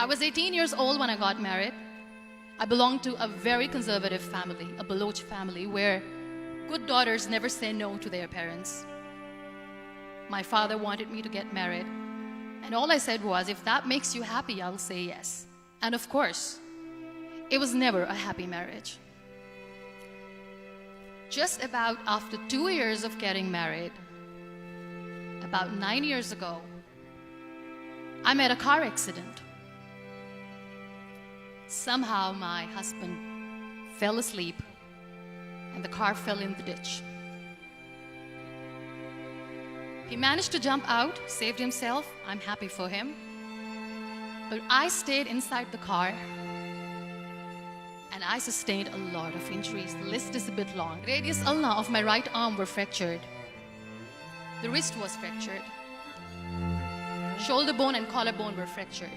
was 18 years old when I got married. I belonged to a very conservative family, a Baloch family, where good daughters never say no to their parents. My father wanted me to get married, and all I said was, if that makes you happy, I'll say yes. And of course, it was never a happy marriage. Just about after 2 years of getting married, about 9 years ago, I met a car accident. Somehow my husband fell asleep and the car fell in the ditch. He managed to jump out, saved himself. I'm happy for him. But I stayed inside the car and I sustained a lot of injuries. The list is a bit long. Radius ulna of my right arm were fractured. The wrist was fractured. Shoulder bone and collarbone were fractured.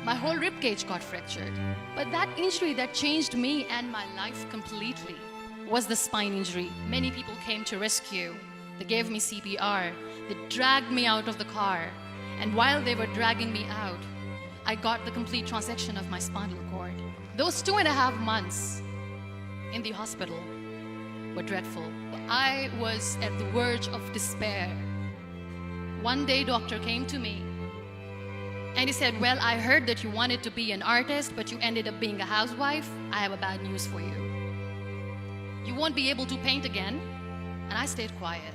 My whole rib cage got fractured. But that injury that changed me and my life completely was the spine injury. Many people came to rescue. They gave me CPR. They dragged me out of the car. And while they were dragging me out, I got the complete transection of my spinal cord. Those 2.5 months in the hospital were dreadful. I was at the verge of despair. One day, doctor came to me and he said, well, I heard that you wanted to be an artist, but you ended up being a housewife. I have a bad news for you. You won't be able to paint again. And I stayed quiet.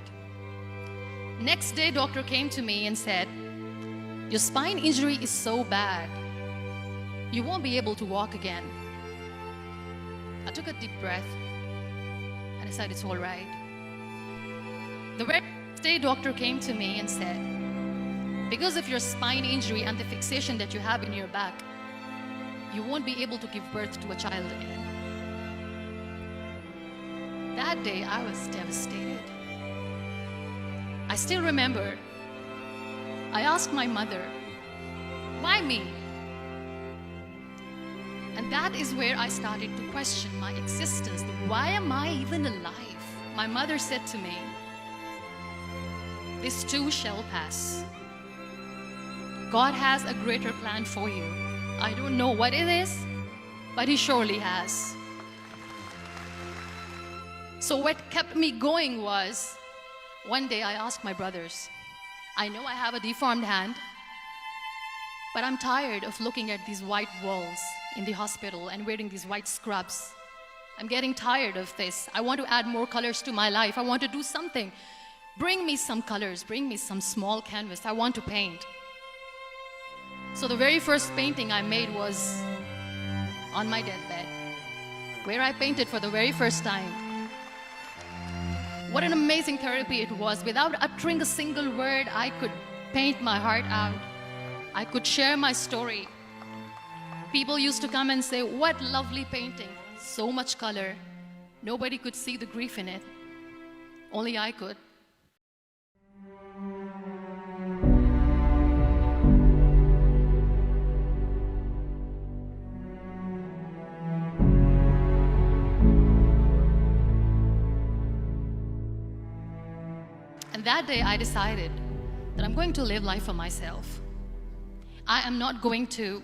Next day, doctor came to me and said, your spine injury is so bad, you won't be able to walk again. I took a deep breath and I said, it's all right. The very next day, doctor came to me and said, because of your spine injury and the fixation that you have in your back, you won't be able to give birth to a child again. That day, I was devastated. I still remember, I asked my mother, why me? And that is where I started to question my existence. Why am I even alive? My mother said to me, this too shall pass. God has a greater plan for you. I don't know what it is, but He surely has. So what kept me going was, one day I asked my brothers, I know I have a deformed hand, but I'm tired of looking at these white walls in the hospital and wearing these white scrubs. I'm getting tired of this. I want to add more colors to my life. I want to do something. Bring me some colors, bring me some small canvas. I want to paint. So the very first painting I made was on my deathbed, where I painted for the very first time. What an amazing therapy it was. Without uttering a single word, I could paint my heart out. I could share my story. People used to come and say, what lovely painting. So much color. Nobody could see the grief in it. Only I could. And that day I decided that I'm going to live life for myself. I am not going to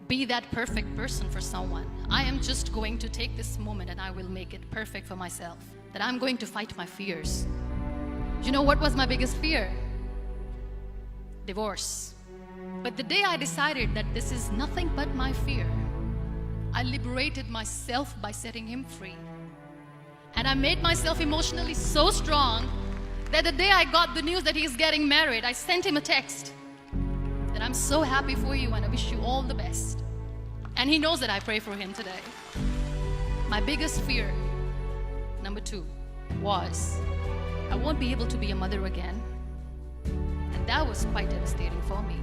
be that perfect person for someone. I am just going to take this moment and I will make it perfect for myself. That I'm going to fight my fears. You know what was my biggest fear? Divorce. But the day I decided that this is nothing but my fear, I liberated myself by setting him free. And I made myself emotionally so strong that the day I got the news that he's getting married, I sent him a text that I'm so happy for you and I wish you all the best. And he knows that I pray for him today. My biggest fear, number 2, was I won't be able to be a mother again. And that was quite devastating for me.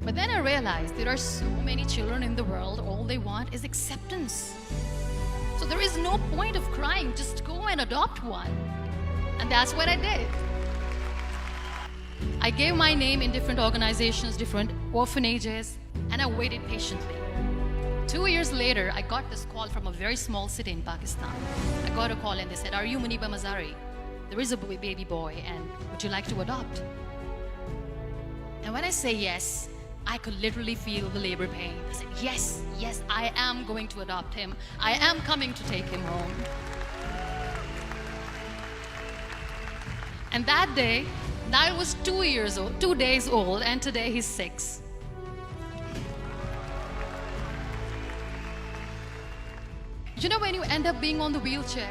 But then I realized there are so many children in the world, all they want is acceptance. So there is no point of crying, just go and adopt one. And that's what I did. I gave my name in different organizations, different orphanages, and I waited patiently. 2 years later, I got this call from a very small city in Pakistan. I got a call and they said, are you Muniba Mazari? There is a baby boy and would you like to adopt? And when I say yes, I could literally feel the labor pain. I said, yes, yes, I am going to adopt him. I am coming to take him home. And that day, Niall was 2 days old, and today he's 6. You know, when you end up being on the wheelchair,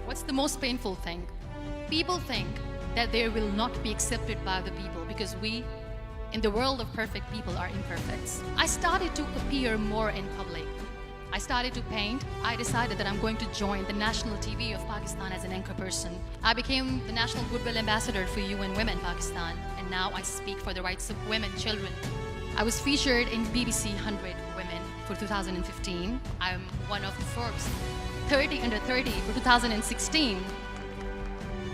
what's the most painful thing? People think that they will not be accepted by the people because we, in the world of perfect people, are imperfects. I started to appear more in public. I started to paint. I decided that I'm going to join the national TV of Pakistan as an anchor person. I became the National Goodwill Ambassador for UN Women Pakistan, and now I speak for the rights of women, children. I was featured in BBC 100 Women for 2015. I'm one of the Forbes 30 under 30 for 2016.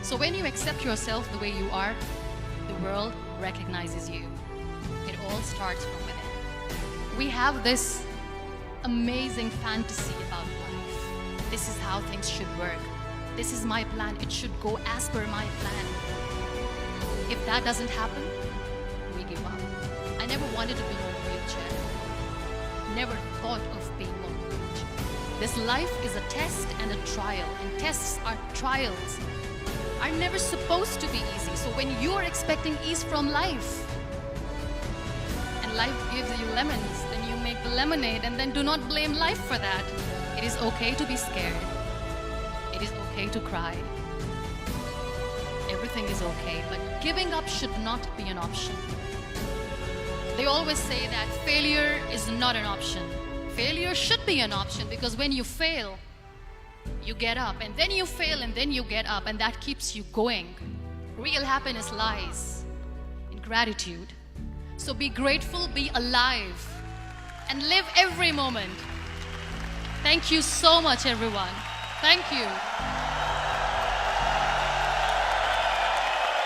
So when you accept yourself the way you are, the world recognizes you. It all starts from within. We have this amazing fantasy about life. This is how things should work. This is my plan. It should go as per my plan. If that doesn't happen, we give up. I never wanted to be on a wheelchair. Never thought of being on a wheelchair. This life is a test and a trial, and tests are trials are never supposed to be easy. So when you're expecting ease from life, and life gives you lemons, then you make the lemonade, and then do not blame life for that. It is okay to be scared. It is okay to cry. Everything is okay, but giving up should not be an option. They always say that failure is not an option. Failure should be an option, because when you fail, you get up, and then you fail, and then you get up, and that keeps you going. Real happiness lies in gratitude. So be grateful, be alive, and live every moment. Thank you so much, everyone. Thank you.